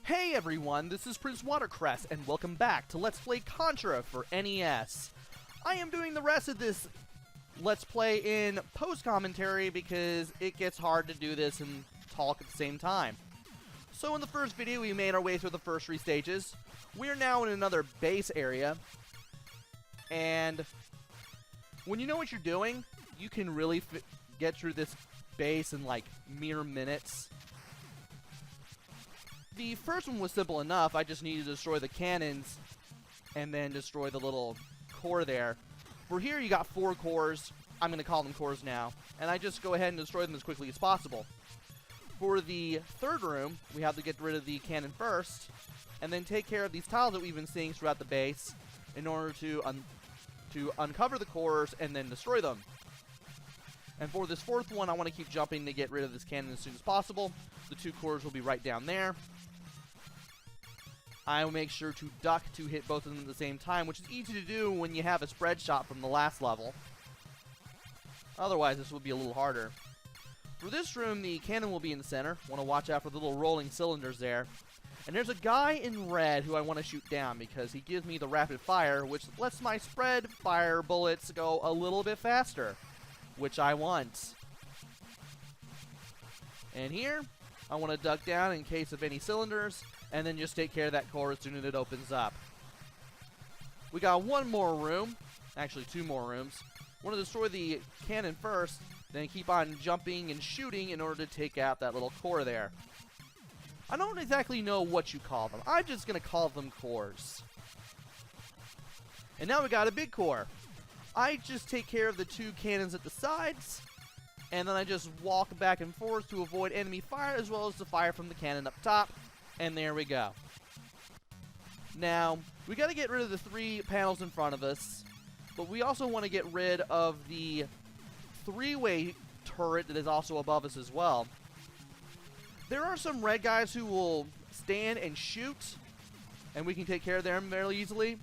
Hey everyone, this is PrinceWatercress, and welcome back to Let's Play Contra for NES. I am doing the rest of this Let's Play in post-commentary because it gets hard to do this and talk at the same time. So in the first video, we made our way through the first three stages. We are now in another base area, and when you know what you're doing, you can really get through this base in like mere minutes. The first one was simple enough. I just needed to destroy the cannons and then destroy the little core there. For here, you got 4 cores. I'm going to call them cores now. And I just go ahead and destroy them as quickly as possible. For the third room, we have to get rid of the cannon first, and then take care of these tiles that we've been seeing throughout the base in order to uncover the cores and then destroy them. And for this fourth one, I want to keep jumping to get rid of this cannon as soon as possible. The 2 cores will be right down there. I will make sure to duck to hit both of them at the same time, which is easy to do when you have a spread shot from the last level. Otherwise, this will be a little harder. For this room, the cannon will be in the center. Want to watch out for the little rolling cylinders there. And there's a guy in red who I want to shoot down because he gives me the rapid fire, which lets my spread fire bullets go a little bit faster, which I want. And here, I want to duck down in case of any cylinders, and then just take care of that core as soon as it opens up. We got one more room, actually 2 more rooms. Want to destroy the cannon first, then keep on jumping and shooting in order to take out that little core there. I don't exactly know what you call them. I'm just going to call them cores. And now we got a big core. I just take care of the 2 cannons at the sides, and then I just walk back and forth to avoid enemy fire as well as the fire from the cannon up top. And there we go. Now, we got to get rid of the 3 panels in front of us, but we also want to get rid of the 3-way turret that is also above us as well. There are some red guys who will stand and shoot, and we can take care of them fairly easily.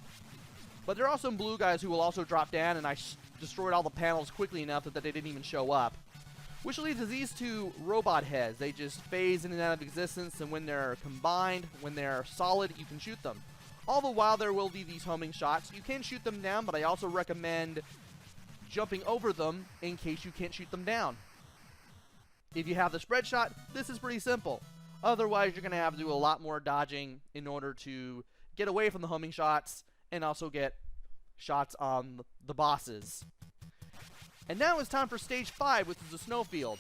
But there are some blue guys who will also drop down, and I destroyed all the panels quickly enough that they didn't even show up. Which leads to these 2 robot heads. They just phase in and out of existence, and when they're combined, when they're solid, you can shoot them. All the while, there will be these homing shots. You can shoot them down, but I also recommend jumping over them in case you can't shoot them down. If you have the spread shot, this is pretty simple. Otherwise, you're going to have to do a lot more dodging in order to get away from the homing shots and also get shots on the bosses. And now it's time for stage 5, which is the snowfield.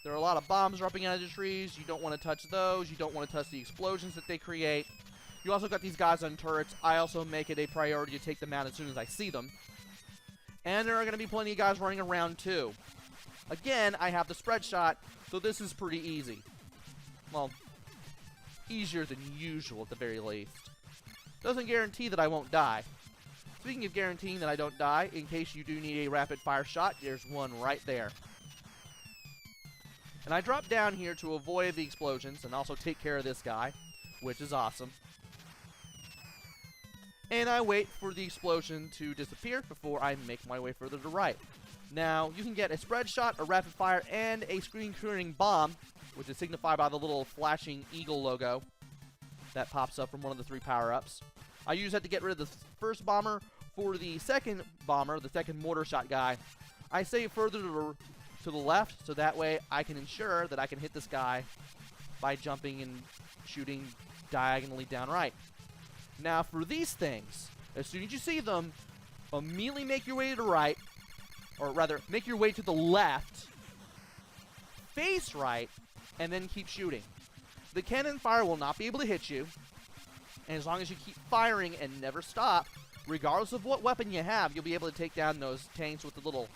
There are a lot of bombs dropping out of the trees. You don't want to touch those. You don't want to touch the explosions that they create. You also got these guys on turrets. I also make it a priority to take them out as soon as I see them. And there are going to be plenty of guys running around too. Again, I have the spread shot, so this is pretty easy. Well, easier than usual at the very least. Doesn't guarantee that I won't die. Speaking of guaranteeing that I don't die, in case you do need a rapid fire shot, there's one right there. And I drop down here to avoid the explosions and also take care of this guy, which is awesome. And I wait for the explosion to disappear before I make my way further to the right. Now, you can get a spread shot, a rapid fire, and a screen-clearing bomb, which is signified by the little flashing eagle logo that pops up from one of the 3 power-ups. I use that to get rid of the first bomber. For the second bomber, the second mortar shot guy, I stay further to the left, so that way I can ensure that I can hit this guy by jumping and shooting diagonally down right. Now for these things, as soon as you see them, immediately make your way to the right, or rather, make your way to the left, face right, and then keep shooting. The cannon fire will not be able to hit you, and as long as you keep firing and never stop, regardless of what weapon you have, you'll be able to take down those tanks with the little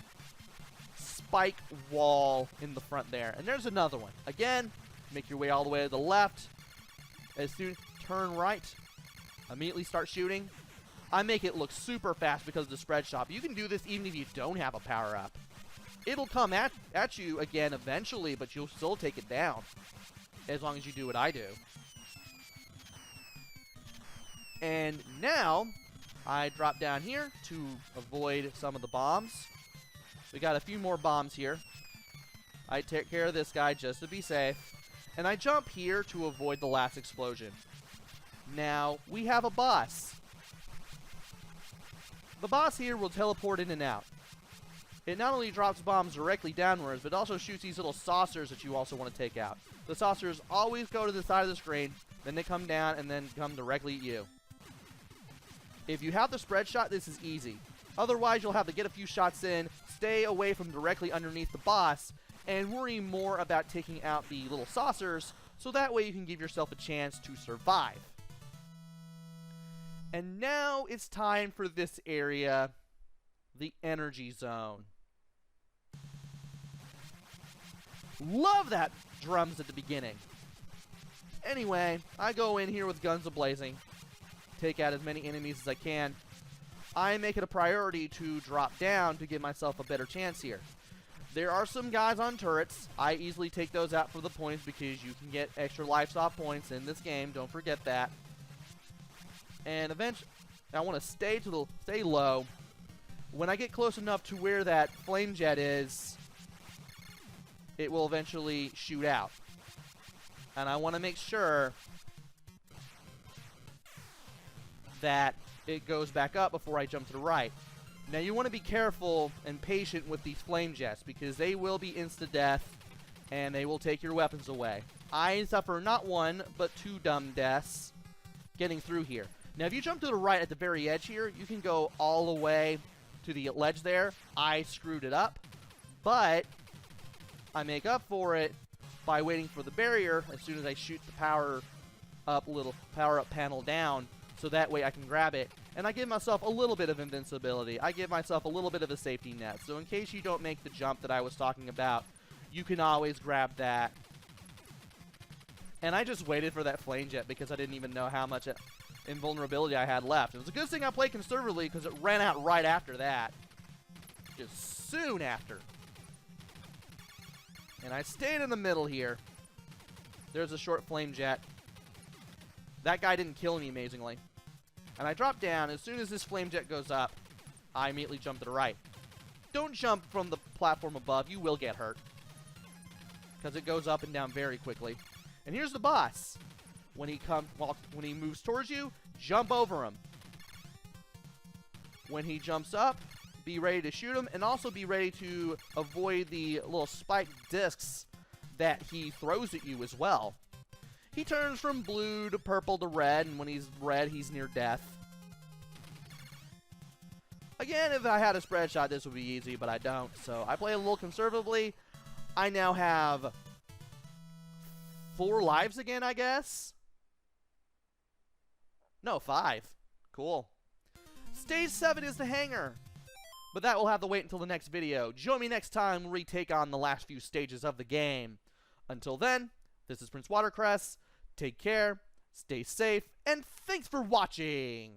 spike wall in the front there. And there's another one. Again, make your way all the way to the left. As soon turn right, immediately start shooting. I make it look super fast because of the spread shot. But you can do this even if you don't have a power-up. It'll come at you again eventually, but you'll still take it down. As long as you do what I do. And now, I drop down here to avoid some of the bombs. We got a few more bombs here. I take care of this guy just to be safe. And I jump here to avoid the last explosion. Now, we have a boss. The boss here will teleport in and out. It not only drops bombs directly downwards, but also shoots these little saucers that you also want to take out. The saucers always go to the side of the screen, then they come down, and then come directly at you. If you have the spread shot, this is easy. Otherwise, you'll have to get a few shots in, stay away from directly underneath the boss, and worry more about taking out the little saucers, so that way you can give yourself a chance to survive. And now it's time for this area, the energy zone. Love that drums at the beginning. Anyway, I go in here with guns a-blazing, take out as many enemies as I can. I make it a priority to drop down to give myself a better chance here. There are some guys on turrets. I easily take those out for the points because you can get extra life stop points in this game. Don't forget that. And eventually, I want to stay low. When I get close enough to where that flame jet is, it will eventually shoot out. And I want to make sure that it goes back up before I jump to the right. Now you want to be careful and patient with these flame jets because they will be insta-death and they will take your weapons away. I suffer not one, but 2 dumb deaths getting through here. Now if you jump to the right at the very edge here, you can go all the way to the ledge there. I screwed it up, but I make up for it by waiting for the barrier as soon as I shoot the power-up panel down, so that way I can grab it. And I give myself a little bit of invincibility. I give myself a little bit of a safety net. So in case you don't make the jump that I was talking about, you can always grab that. And I just waited for that flame jet because I didn't even know how much invulnerability I had left. It was a good thing I played conservatively because it ran out right after that. Just soon after. And I stayed in the middle here. There's a short flame jet. That guy didn't kill me, amazingly. And I drop down. As soon as this flame jet goes up, I immediately jump to the right. Don't jump from the platform above. You will get hurt. Because it goes up and down very quickly. And here's the boss. When he moves towards you, jump over him. When he jumps up, be ready to shoot him, and also be ready to avoid the little spiked discs that he throws at you as well. He turns from blue to purple to red, and when he's red, he's near death. Again, if I had a spread shot, this would be easy, but I don't, so I play a little conservatively. I now have 4 lives again, I guess? No, 5. Cool. Stage 7 is the hangar. But that will have to wait until the next video. Join me next time when we take on the last few stages of the game. Until then, this is PrinceWatercress. Take care, stay safe, and thanks for watching!